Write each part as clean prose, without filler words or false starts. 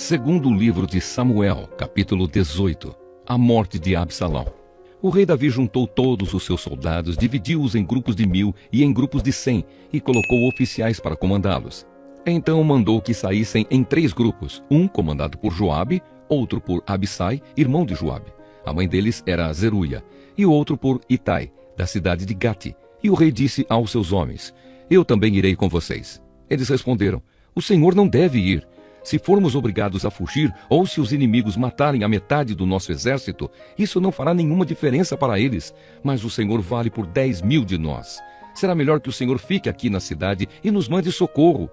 Segundo livro de Samuel, capítulo 18. A morte de Absalão. O rei Davi juntou todos os seus soldados, dividiu-os em grupos de 1000 e em grupos de 100, e colocou oficiais para comandá-los. Então mandou que saíssem em 3 grupos, um comandado por Joabe, outro por Abissai, irmão de Joabe. A mãe deles era Zeruia, e o outro por Itai, da cidade de Gate. E o rei disse aos seus homens: Eu também irei com vocês. Eles responderam: O Senhor não deve ir. Se formos obrigados a fugir, ou se os inimigos matarem a metade do nosso exército, isso não fará nenhuma diferença para eles. Mas o Senhor vale por 10.000 de nós. Será melhor que o Senhor fique aqui na cidade e nos mande socorro.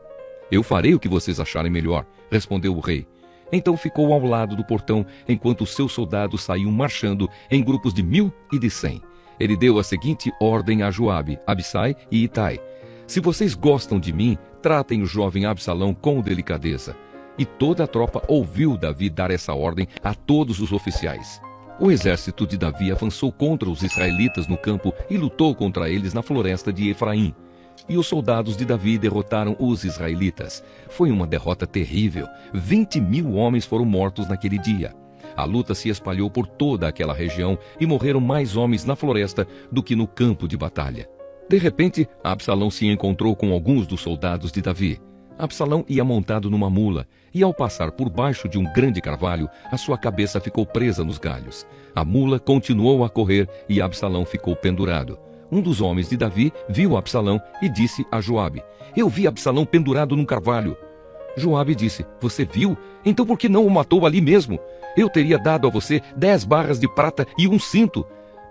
Eu farei o que vocês acharem melhor, respondeu o rei. Então ficou ao lado do portão, enquanto os seus soldados saíam marchando em grupos de 1000 e de 100. Ele deu a seguinte ordem a Joabe, Abissai e Itai: Se vocês gostam de mim, tratem o jovem Absalão com delicadeza. E toda a tropa ouviu Davi dar essa ordem a todos os oficiais. O exército de Davi avançou contra os israelitas no campo e lutou contra eles na floresta de Efraim. E os soldados de Davi derrotaram os israelitas. Foi uma derrota terrível. 20.000 homens foram mortos naquele dia. A luta se espalhou por toda aquela região e morreram mais homens na floresta do que no campo de batalha. De repente, Absalão se encontrou com alguns dos soldados de Davi. Absalão ia montado numa mula, e ao passar por baixo de um grande carvalho, a sua cabeça ficou presa nos galhos. A mula continuou a correr e Absalão ficou pendurado. Um dos homens de Davi viu Absalão e disse a Joabe: Eu vi Absalão pendurado num carvalho. Joabe disse: Você viu? Então por que não o matou ali mesmo? Eu teria dado a você 10 barras de prata e um cinto.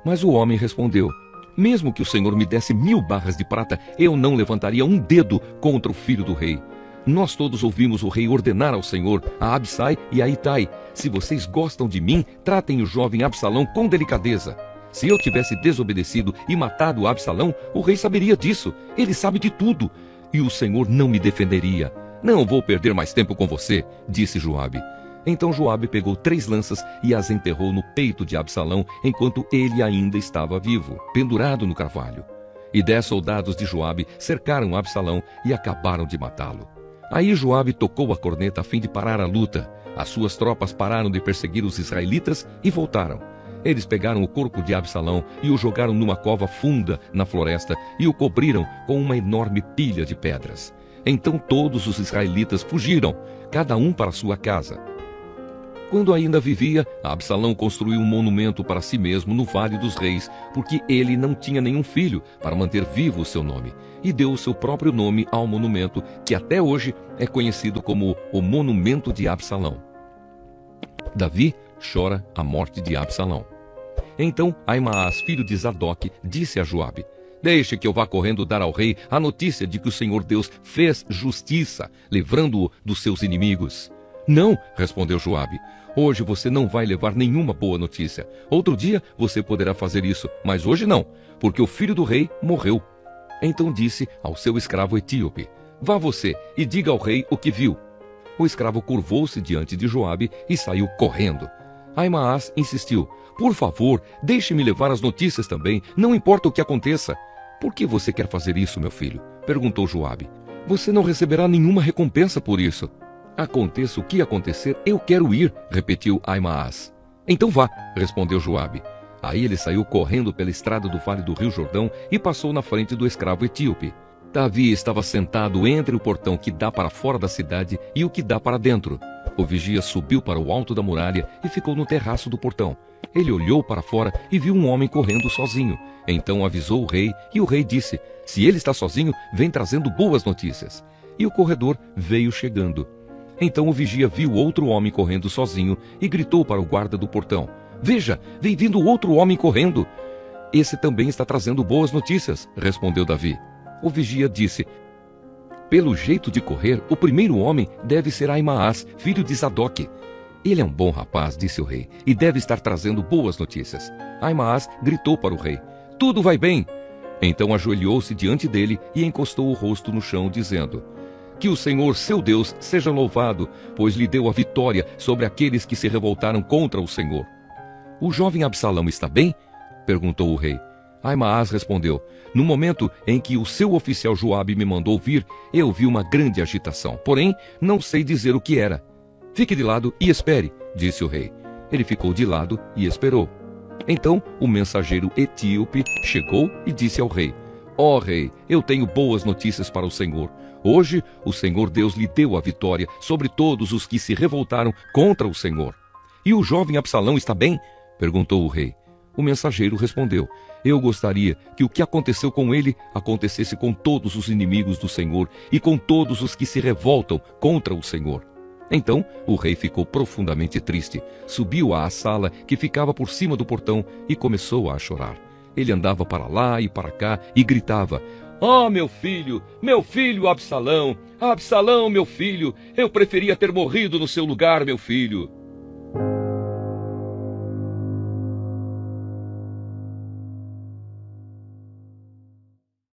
Mas o homem respondeu: Mesmo que o Senhor me desse 1000 barras de prata, eu não levantaria um dedo contra o filho do rei. Nós todos ouvimos o rei ordenar ao Senhor, a Abissai e a Itai: Se vocês gostam de mim, tratem o jovem Absalão com delicadeza. Se eu tivesse desobedecido e matado Absalão, o rei saberia disso. Ele sabe de tudo. E o Senhor não me defenderia. Não vou perder mais tempo com você, disse Joabe. Então Joabe pegou 3 lanças e as enterrou no peito de Absalão, enquanto ele ainda estava vivo, pendurado no carvalho. E 10 soldados de Joabe cercaram Absalão e acabaram de matá-lo. Aí Joabe tocou a corneta a fim de parar a luta. As suas tropas pararam de perseguir os israelitas e voltaram. Eles pegaram o corpo de Absalão e o jogaram numa cova funda na floresta e o cobriram com uma enorme pilha de pedras. Então todos os israelitas fugiram, cada um para sua casa. Quando ainda vivia, Absalão construiu um monumento para si mesmo no Vale dos Reis, porque ele não tinha nenhum filho para manter vivo o seu nome, e deu o seu próprio nome ao monumento, que até hoje é conhecido como o Monumento de Absalão. Davi chora a morte de Absalão. Então Aimaas, filho de Zadok, disse a Joabe: Deixe que eu vá correndo dar ao rei a notícia de que o Senhor Deus fez justiça, livrando-o dos seus inimigos. Não, respondeu Joabe, hoje você não vai levar nenhuma boa notícia. Outro dia você poderá fazer isso, mas hoje não, porque o filho do rei morreu. Então disse ao seu escravo etíope: Vá você e diga ao rei o que viu. O escravo curvou-se diante de Joabe e saiu correndo. Aimaas insistiu: Por favor, deixe-me levar as notícias também, não importa o que aconteça. Por que você quer fazer isso, meu filho? Perguntou Joabe. Você não receberá nenhuma recompensa por isso. Aconteça o que acontecer, eu quero ir, repetiu Aimaas. Então vá, respondeu Joabe. Aí ele saiu correndo pela estrada do vale do rio Jordão e passou na frente do escravo etíope. Davi estava sentado entre o portão que dá para fora da cidade e o que dá para dentro. O vigia subiu para o alto da muralha e ficou no terraço do portão. Ele olhou para fora e viu um homem correndo sozinho. Então avisou o rei e o rei disse: Se ele está sozinho, vem trazendo boas notícias. E o corredor veio chegando. Então o vigia viu outro homem correndo sozinho e gritou para o guarda do portão: Veja, vem vindo outro homem correndo. Esse também está trazendo boas notícias, respondeu Davi. O vigia disse: Pelo jeito de correr, o primeiro homem deve ser Aimaas, filho de Zadok. Ele é um bom rapaz, disse o rei, e deve estar trazendo boas notícias. Aimaas gritou para o rei: Tudo vai bem. Então ajoelhou-se diante dele e encostou o rosto no chão, dizendo: Que o Senhor, seu Deus, seja louvado, pois lhe deu a vitória sobre aqueles que se revoltaram contra o Senhor. O jovem Absalão está bem? Perguntou o rei. Aimaas respondeu: No momento em que o seu oficial Joabe me mandou vir, eu vi uma grande agitação, porém não sei dizer o que era. Fique de lado e espere, disse o rei. Ele ficou de lado e esperou. Então o mensageiro etíope chegou e disse ao rei: Ó rei, eu tenho boas notícias para o Senhor. Hoje o Senhor Deus lhe deu a vitória sobre todos os que se revoltaram contra o Senhor. E o jovem Absalão está bem? Perguntou o rei. O mensageiro respondeu: Eu gostaria que o que aconteceu com ele acontecesse com todos os inimigos do Senhor e com todos os que se revoltam contra o Senhor. Então o rei ficou profundamente triste, subiu à sala que ficava por cima do portão e começou a chorar. Ele andava para lá e para cá e gritava: Oh, meu filho Absalão, Absalão, meu filho, eu preferia ter morrido no seu lugar, meu filho.